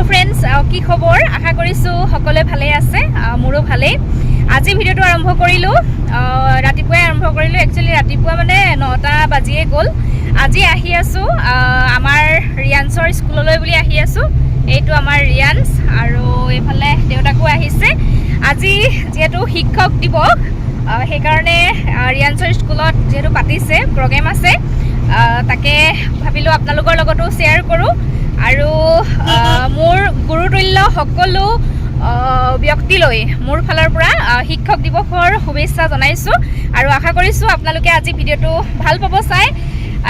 Friends की खबर आशा करिसु सकले भाले आछे मोरो भाले আজি ভিডিওটো আৰম্ভ কৰিলো ৰাতিপুৱা আৰম্ভ কৰিলো একচুয়ালি ৰাতিপুৱা মানে 9টা বাজিয়ে গল আজি আহি আছো আমাৰ ৰিয়ান্সৰ স্কুললৈ বুলি আহি আছো এইটো আমাৰ ৰিয়ান্স আৰু এফালে দেউতাকো আহিছে আজি যেহেতু শিক্ষক দিৱস সেই কাৰণে ৰিয়ান্সৰ স্কুলত যেহেতু পাতিছে প্ৰগ্ৰাম আছে তাকে ভাবিলো আপোনালোকৰ লগতো শেয়াৰ কৰো আৰু মোৰ গুৰুতুল্য সকলো ব্যক্তিলৈ মোৰ ফালৰ পৰা শিক্ষক দিৱসৰ শুভেচ্ছা জনাইছো আৰু আশা কৰিছো আপোনালোকে আজি ভিডিওটো ভাল পাব চাই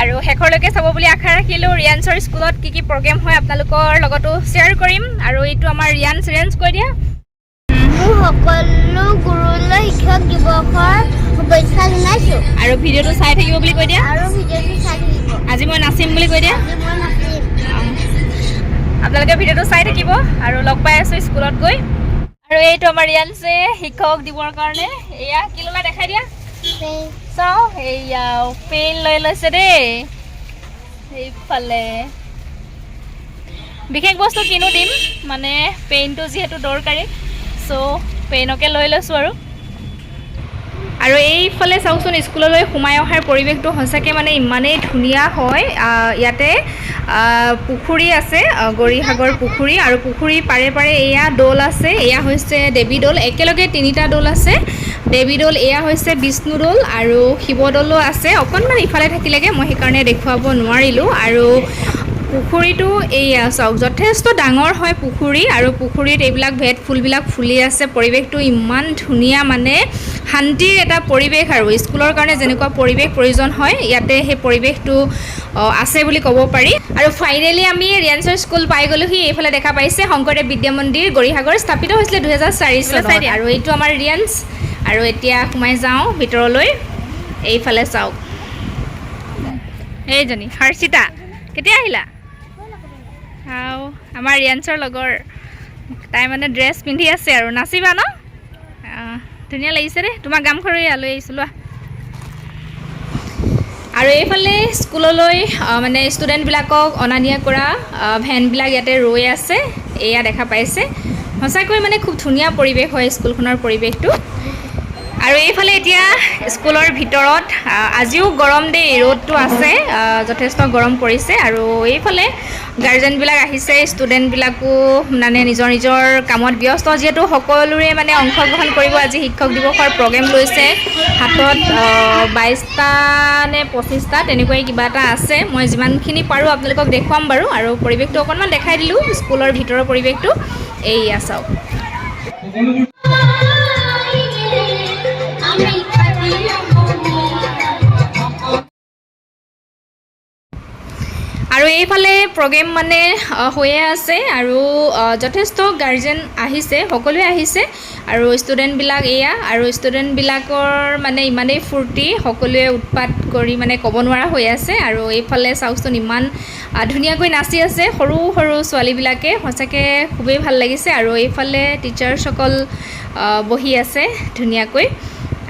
আৰু হেখৰলৈকে চাব বুলি আশা ৰাখিলো ৰিয়ান্সৰ স্কুলত কি প্ৰগ্ৰাম হয় আপোনালোকৰ লগতো শেয়াৰ কৰিম আৰু এইটো আমাৰ ৰিয়ান্স কৈ দিয়া মোৰ সকলো গুৰুলৈ শিক্ষক দিৱসৰ শুভেচ্ছা জনাইছো আৰু ভিডিওটো চাই থাকিব বুলি কৈ দিয়া আৰু ভিডিওটো চাই থাকিব আজি মই নাচিম বুলি কৈ দিয়া মই নাচিম আপোনালোকে ভিডিওটো চাই থাকিব আৰু লগ পাই আছো স্কুলত গৈ আৰু এইটো আমাৰ ৰিয়ান্সে শিক্ষক দিবৰ কাৰণে এয়া কি ললা দেখাই দিয়া চাও এয়া পেন লৈ লৈছে দেই এইফালে বিশেষ বস্তু কিনো দিম মানে পেনটো যেহেতু দৰকাৰী সো পেনকে লৈ লৈছো আৰু এইফালে চাওকচোন স্কুললৈ সোমাই অহাৰ পৰিৱেশটো সঁচাকৈ মানে ইমানেই ধুনীয়া হয় ইয়াতে পুখুৰী আছে গৰিসাগৰ পুখুৰী আৰু পুখুৰী পাৰে পাৰে এয়া দৌল আছে এয়া হৈছে দেৱী দৌল একেলগে তিনিটা দৌল আছে দেৱী দৌল এয়া হৈছে বিষ্ণু দৌল আৰু শিৱ দৌলো আছে অকণমান ইফালে থাকিলেগে মই সেইকাৰণে দেখুৱাব নোৱাৰিলোঁ আৰু পুখুৰীটো এইয়া চাওক যথেষ্ট ডাঙৰ হয় পুখুৰী আৰু পুখুৰীত এইবিলাক ভেট ফুলবিলাক ফুলি আছে পৰিৱেশটো ইমান ধুনীয়া মানে শান্তিৰ এটা পৰিৱেশ আৰু স্কুলৰ কাৰণে যেনেকুৱা পৰিৱেশ প্ৰয়োজন হয় ইয়াতে সেই পৰিৱেশটো আছে বুলি ক'ব পাৰি আৰু ফাইনেলি আমি ৰিয়ান্সৰ স্কুল পাই গ'লোহি এইফালে দেখা পাইছে শংকৰদেৱ বিদ্যা মন্দিৰ গৰিসাগৰ স্থাপিত হৈছিলে 2004 চনত আৰু এইটো আমাৰ ৰিয়ান্স আৰু এতিয়া সোমাই যাওঁ ভিতৰলৈ এইফালে চাওক এইজনী হৰ্ষিতা কেতিয়া আহিলা আমাৰ ৰিয়ান্সৰ লগৰ তাই মানে ড্ৰেছ পিন্ধি আছে আৰু নাচিবা ন ধুনীয়া লাগিছে দেই তোমাক গামখৰি আলৈ আহিছিলোঁ আৰু এইফালে স্কুললৈ মানে ষ্টুডেণ্টবিলাকক অনা নিয়া কৰা ভেনবিলাক ইয়াতে ৰৈ আছে এয়া দেখা পাইছে সঁচাকৈ মানে খুব ধুনীয়া পৰিৱেশ হয় স্কুলখনৰ পৰিৱেশটো আৰু এইফালে এতিয়া স্কুলৰ ভিতৰত আজিও গৰম দেই ৰ'দটো আছে যথেষ্ট গৰম পৰিছে আৰু এইফালে গাৰ্জেনবিলাক আহিছে ষ্টুডেণ্টবিলাকো মানে নিজৰ নিজৰ কামত ব্যস্ত যিহেতু সকলোৰে মানে অংশগ্ৰহণ কৰিব আজি শিক্ষক দিৱসৰ প্ৰগ্ৰেম লৈছে হাতত 22টা নে 25টা তেনেকুৱাই কিবা এটা আছে মই যিমানখিনি পাৰোঁ আপোনালোকক দেখুৱাম বাৰু আৰু পৰিৱেশটো অকণমান দেখাই দিলোঁ স্কুলৰ ভিতৰৰ পৰিৱেশটো এইয়া চাওক আৰু এইফালে প্ৰগ্ৰেম মানে হৈয়ে আছে আৰু যথেষ্ট গাৰ্জেন আহিছে সকলোৱে আহিছে আৰু ষ্টুডেণ্টবিলাক এয়া আৰু ষ্টুডেণ্টবিলাকৰ মানে ইমানেই ফূৰ্তি সকলোৱে উৎপাত কৰি মানে ক'ব নোৱাৰা হৈ আছে আৰু এইফালে চাওকচোন ইমান ধুনীয়াকৈ নাচি আছে সৰু সৰু ছোৱালীবিলাকে সঁচাকৈ খুবেই ভাল লাগিছে আৰু এইফালে টিচাৰ্ছসকল বহি আছে ধুনীয়াকৈ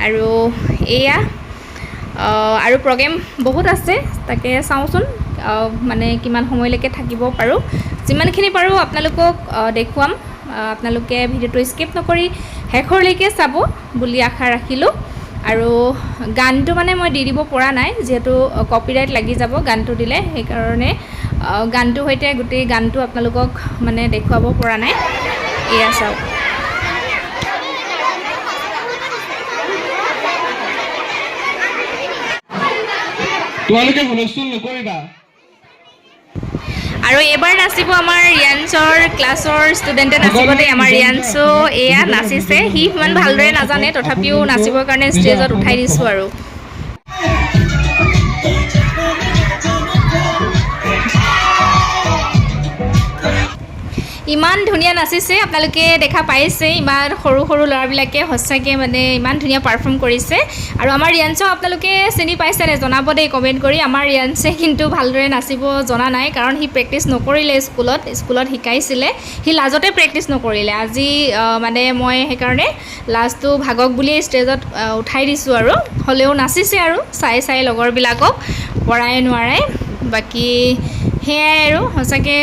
আৰু এয়া আৰু প্ৰগ্ৰেম বহুত আছে তাকে চাওঁচোন মানে কিমান সময়লৈকে থাকিব পাৰোঁ যিমানখিনি পাৰোঁ আপোনালোকক দেখুৱাম আপোনালোকে ভিডিঅ'টো স্কিপ নকৰি শেষৰলৈকে চাব বুলি আশা ৰাখিলোঁ আৰু গানটো মানে মই দি দিব পৰা নাই যিহেতু কপিৰাইট লাগি যাব গানটো দিলে সেইকাৰণে গানটোৰ সৈতে গোটেই গানটো আপোনালোকক মানে দেখুৱাব পৰা নাই এয়া চাওক তোমালোকে হুলস্থুল নকৰিবা আৰু এবাৰ নাচিব আমাৰ ৰিয়ান্সৰ ক্লাছৰ ষ্টুডেণ্টে নাচিব দেই আমাৰ ৰিয়ান্সো এয়া নাচিছে সি ইমান ভালদৰে নাজানে তথাপিও নাচিবৰ কাৰণে ষ্টেজত উঠাই দিছোঁ আৰু ইমান ধুনীয়া নাচিছে আপোনালোকে দেখা পাইছে ইমান সৰু সৰু ল'ৰাবিলাকে সঁচাকৈ মানে ইমান ধুনীয়া পাৰফৰ্ম কৰিছে আৰু আমাৰ ৰিয়ান্সক আপোনালোকে চিনি পাইছেনে জনাব দেই কমেণ্ট কৰি আমাৰ ৰিয়ান্সে কিন্তু ভালদৰে নাচিব জনা নাই কাৰণ সি প্ৰেক্টিছ নকৰিলে স্কুলত শিকাইছিলে সি লাজতে প্ৰেক্টিছ নকৰিলে আজি মানে মই সেইকাৰণে লাজটো ভাগক বুলিয়ে ষ্টেজত উঠাই দিছোঁ আৰু হ'লেও নাচিছে আৰু চাই লগৰবিলাকক পৰাই নোৱাৰে বাকী সেয়াই আৰু সঁচাকৈ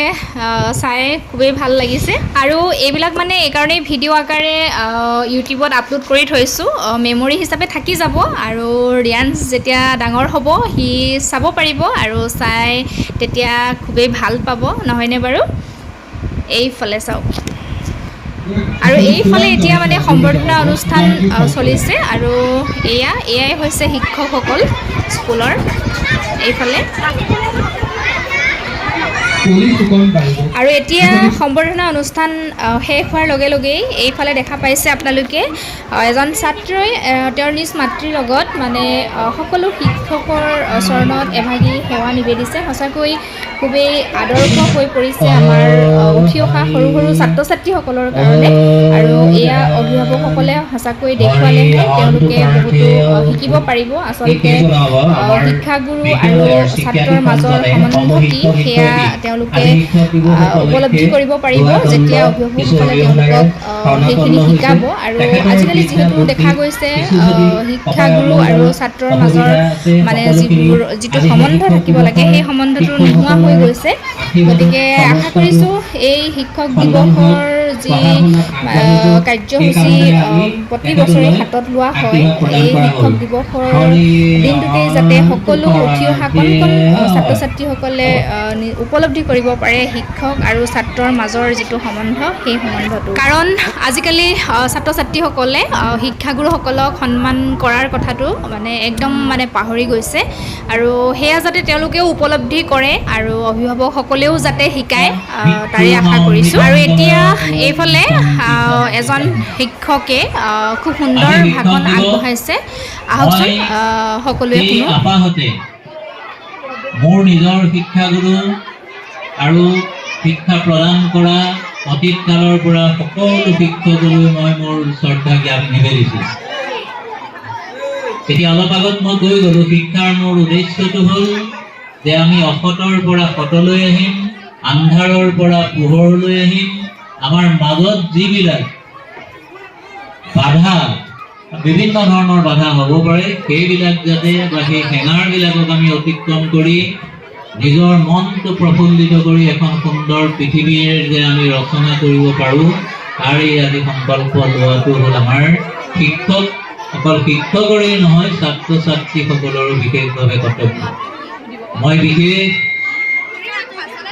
চাই খুবেই ভাল লাগিছে আৰু এইবিলাক মানে এইকাৰণেই ভিডিঅ' আকাৰে ইউটিউবত আপলোড কৰি থৈছোঁ মেমৰি হিচাপে থাকি যাব আৰু ৰিয়াঞ্চ যেতিয়া ডাঙৰ হ'ব সি চাব পাৰিব আৰু চাই তেতিয়া খুবেই ভাল পাব নহয়নে বাৰু এইফালে চাওক আৰু এইফালে এতিয়া মানে সম্বৰ্ধনা অনুষ্ঠান চলিছে আৰু এয়াই হৈছে শিক্ষকসকল স্কুলৰ এইফালে আৰু এতিয়া সম্বৰ্ধনা অনুষ্ঠান শেষ হোৱাৰ লগে লগেই এইফালে দেখা পাইছে আপোনালোকে এজন ছাত্ৰই তেওঁৰ নিজ মাতৃৰ লগত মানে সকলো শিক্ষকৰ চৰণত এভাগি সেৱা নিবেদিছে সঁচাকৈ খুবেই আদৰ্শ হৈ পৰিছে আমাৰ উঠি অহা সৰু সৰু ছাত্ৰ ছাত্ৰীসকলৰ কাৰণে আৰু এয়া অভিভাৱকসকলে সঁচাকৈ দেখুৱালেহে তেওঁলোকে বহুতো শিকিব পাৰিব আচলতে শিক্ষাগুৰু আৰু ছাত্ৰৰ মাজৰ সম্বন্ধ কি সেয়া তেওঁলোকে উপলব্ধি কৰিব পাৰিব যেতিয়া অভিভাৱকসকলে তেওঁলোকক সেইখিনি শিকাব আৰু আজিকালি যিহেতু দেখা গৈছে শিক্ষাগুৰু আৰু ছাত্ৰৰ মাজৰ মানে যিটো সম্বন্ধ থাকিব লাগে সেই সম্বন্ধটো নোহোৱা হৈ গৈছে গতিকে আশা কৰিছোঁ এই শিক্ষক দিৱসৰ যি কাৰ্যসূচী প্ৰতি বছৰে হাতত লোৱা হয় এই শিক্ষক দিৱসৰ দিনটোতেই যাতে সকলো উঠি অহা কণ কণ ছাত্ৰ ছাত্ৰীসকলে উপলব্ধি কৰিব পাৰে শিক্ষক আৰু ছাত্ৰৰ মাজৰ যিটো সম্বন্ধ সেই সম্বন্ধটো কাৰণ আজিকালি ছাত্ৰ ছাত্ৰীসকলে শিক্ষাগুৰুসকলক সন্মান কৰাৰ কথাটো মানে একদম মানে পাহৰি গৈছে আৰু সেয়া যাতে তেওঁলোকেও উপলব্ধি কৰে আৰু অভিভাৱকসকলেও যাতে শিকায় তাৰে আশা কৰিছোঁ আৰু এতিয়া এইফালে এজন শিক্ষকে খুব সুন্দৰ ভাষণ আগবঢ়াইছে আহকচোন সকলোৱে শুনো মোৰ নিজৰ শিক্ষাগুৰু আৰু শিক্ষা প্ৰদান কৰা অতীত কালৰ পৰা সকলো শিক্ষকলৈ মই মোৰ শ্ৰদ্ধা জ্ঞাপ নিবেদিছোঁ এতিয়া অলপ আগত মই কৈ গ'লোঁ শিক্ষাৰ মোৰ উদ্দেশ্যটো হ'ল যে আমি অসতৰ পৰা সতলৈ আহিম আন্ধাৰৰ পৰা পোহৰলৈ আহিম আমাৰ মাজত যিবিলাক বাধা বিভিন্ন ধৰণৰ বাধা হ'ব পাৰে সেইবিলাক যাতে বা সেই হেঙাৰবিলাকক আমি অতিক্ৰম কৰি নিজৰ মনটো প্ৰফুল্লিত কৰি এখন সুন্দৰ পৃথিৱীৰ যে আমি ৰচনা কৰিব পাৰোঁ তাৰে আজি সংকল্প লোৱাটো হ'ল আমাৰ শিক্ষক অকল শিক্ষকৰেই নহয় ছাত্ৰ ছাত্ৰীসকলৰো বিশেষভাৱে কৰ্তব্য মই বিশেষ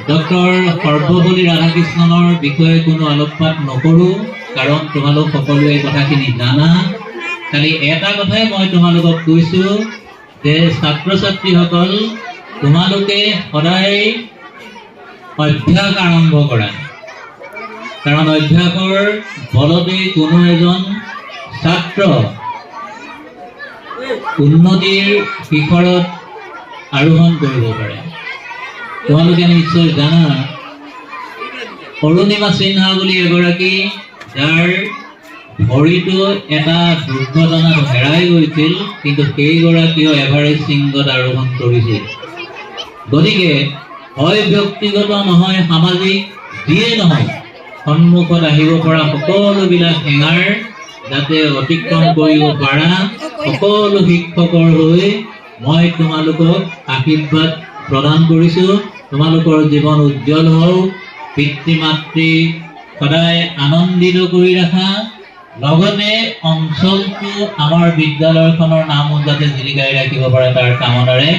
ডক্টৰ সৰ্বপল্লী ৰাধাকৃষ্ণনৰ বিষয়ে কোনো আলোকপাত নকৰোঁ কাৰণ তোমালোক সকলোৱে কথাখিনি জানা খালি এটা কথাই মই তোমালোকক কৈছোঁ যে ছাত্ৰ ছাত্ৰীসকল তোমালোকে সদায় অভ্যাস আৰম্ভ কৰা কাৰণ অভ্যাসৰ বলতে কোনো এজন ছাত্ৰ উন্নতিৰ শিখৰত আৰোহণ কৰিব পাৰে তোমালোকে নিশ্চয় জানা অৰুণিমা সিনহা বুলি এগৰাকী যাৰ ভৰিটো এটা দুৰ্ঘটনাত হেৰাই গৈছিল কিন্তু সেইগৰাকীও এভাৰেষ্ট শৃংগত আৰোহণ কৰিছিল গতিকে হয় ব্যক্তিগত নহয় সামাজিক যিয়ে নহয় সন্মুখত আহিব পৰা সকলোবিলাক হেঙাৰ যাতে অতিক্ৰম কৰিব পাৰা সকলো শিক্ষকৰ হৈ মই তোমালোকক আশীৰ্বাদ প্ৰদান কৰিছোঁ তোমালোকৰ জীৱন উজ্জ্বল হওক পিতৃ মাতৃ সদায় আনন্দিত কৰি ৰাখা লগতে অঞ্চলটো আমাৰ বিদ্যালয়খনৰ নামো যাতে জিলিকাই ৰাখিব পাৰে তাৰ কামনাৰে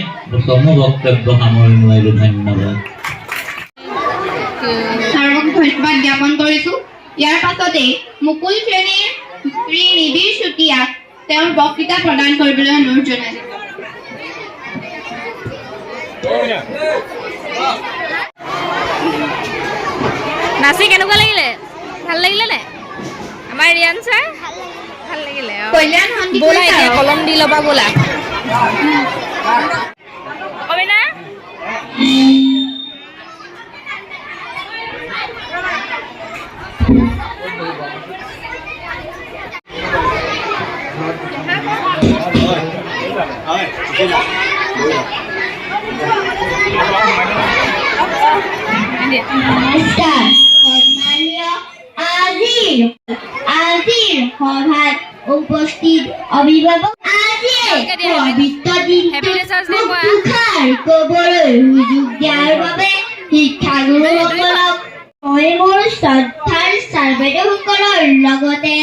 চমু বক্তব্য সামৰি নোৱাৰিলোঁ ধন্যবাদ ছাৰক ধন্যবাদ জ্ঞাপন কৰিছোঁ ইয়াৰ পাছতে মুকুল শ্ৰেণীৰ শ্ৰী নিবিড় চুতীয়াক তেওঁৰ বক্তৃতা প্ৰদান কৰিবলৈ অনুৰোধ জনাইছোঁ নাচি কেনেকুৱা লাগিলে ভাল লাগিলে নে আমাৰ ৰিয়ান ছাৰ ভাল লাগিলে কল্যাণ সন্দিকৈ ব'লা এতিয়া ছাৰক কলম দি ল'বা ব'লা কবিনা নমস্কাৰ সন্মানীয় আজিৰ সভাত উপস্থিত অভিভাৱক আজিৰ পবিত্ৰ দিনটোত মোক দুষাৰ ক'বলৈ সুযোগ দিয়াৰ বাবে গুৰুসকলক মই মোৰ শ্ৰদ্ধাৰ ছাৰ বাইদেউসকলৰ লগতে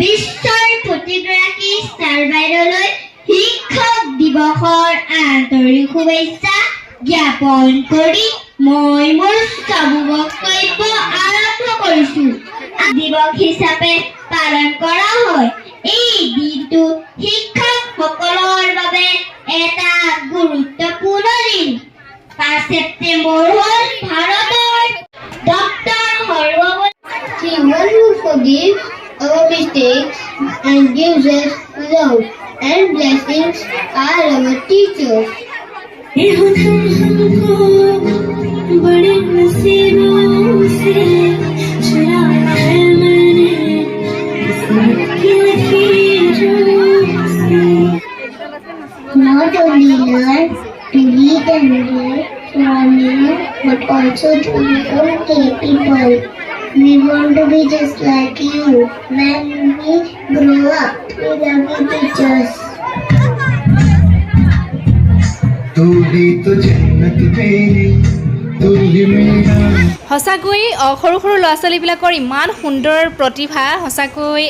বিশ্বৰ প্ৰতিগৰাকী ছাৰ বাইদেউলৈ শিক্ষক দিৱসৰ আন্তৰিক শুভেচ্ছা জ্ঞাপন কৰি মই মোৰ চাবু বক্তব্য আৰম্ভ কৰিছো। দিৱস হিচাপে পালন কৰা হয়। এই দিনটো শিক্ষকসকলৰ বাবে এটা গুৰুত্বপূৰ্ণ দিন। 5 ছেপ্টেম্বৰ হ'ল ভাৰতৰ doctor Sarvepalli. The one who forgives our mistakes and gives us love and blessings are our teachers. बड़े नसीबों से चुराया है मैंने किस्मत की लकीरों से। Not only learn to read and write from you, but also to become capable. We want to be just like you. When we grow up, we love you teachers. तू ही तो जन्नत मेरी तू ही मेरा সঁচাকৈ সৰু সৰু ল'ৰা ছোৱালীবিলাকৰ ইমান সুন্দৰ প্ৰতিভা, সঁচাকৈ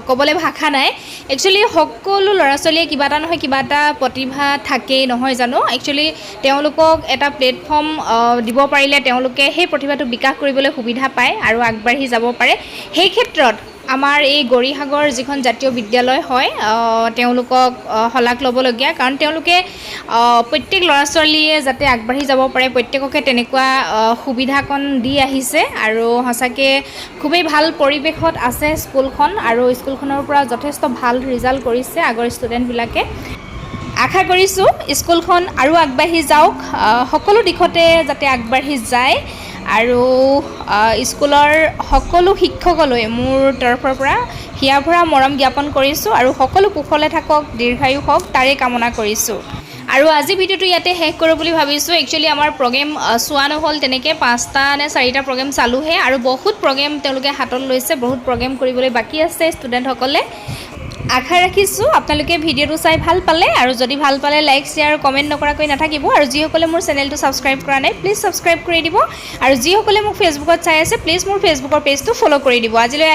ক'বলৈ ভাষা নাই। একচুৱেলি সকলো ল'ৰা ছোৱালীয়ে কিবা এটা নহয় কিবা এটা প্ৰতিভা থাকেই নহয় জানো। একচুৱেলি তেওঁলোকক এটা প্লেটফৰ্ম দিব পাৰিলে তেওঁলোকে সেই প্ৰতিভাটো বিকাশ কৰিবলৈ সুবিধা পায় আৰু আগবাঢ়ি যাব পাৰে। সেই ক্ষেত্ৰত আমাৰ এই গৌৰীসাগৰ যিখন জাতীয় বিদ্যালয় হয় তেওঁলোকক শলাগ ল'বলগীয়া, কাৰণ তেওঁলোকে প্ৰত্যেক ল'ৰা ছোৱালীয়ে যাতে আগবাঢ়ি যাব পাৰে প্ৰত্যেককে তেনেকুৱা সুবিধাকণ দি আহিছে আৰু সঁচাকৈ খুবেই ভাল পৰিৱেশত আছে স্কুলখন আৰু স্কুলখনৰ পৰা যথেষ্ট ভাল ৰিজাল্ট কৰিছে আগৰ ষ্টুডেণ্টবিলাকে। আশা কৰিছোঁ স্কুলখন আৰু আগবাঢ়ি যাওক, সকলো দিশতে যাতে আগবাঢ়ি যায় আৰু স্কুলৰ সকলো শিক্ষকলৈ মোৰ তৰফৰ পৰা হিয়া ভৰা মৰম জ্ঞাপন কৰিছোঁ আৰু সকলো কুশলে থাকক, দীৰ্ঘায়ু হওক তাৰে কামনা কৰিছোঁ। আৰু আজি ভিডিঅ'টো ইয়াতে শেষ কৰোঁ বুলি ভাবিছোঁ। একচুৱেলি আমাৰ প্ৰগ্ৰেম চোৱা নহ'ল তেনেকৈ 5টা নে 4টা প্ৰগ্ৰেম চালোহে আৰু বহুত প্ৰগ্ৰেম তেওঁলোকে হাতত লৈছে, বহুত প্ৰগ্ৰেম কৰিবলৈ বাকী আছে ষ্টুডেণ্টসকলে। আশা ৰাখিছোঁ আপোনালোকে ভিডিঅ'টো চাই ভাল পালে, আৰু যদি ভাল পালে লাইক শ্বেয়াৰ কমেণ্ট নকৰাকৈ নাথাকিব। আৰু যিসকলে মোৰ চেনেলটো ছাবস্ক্ৰাইব কৰা নাই প্লিজ ছাবস্ক্ৰাইব কৰি দিব, আৰু যিসকলে মোক ফেচবুকত চাই আছে প্লিজ মোৰ ফেচবুকৰ পেজটো ফ'ল' কৰি দিব। আজিলৈ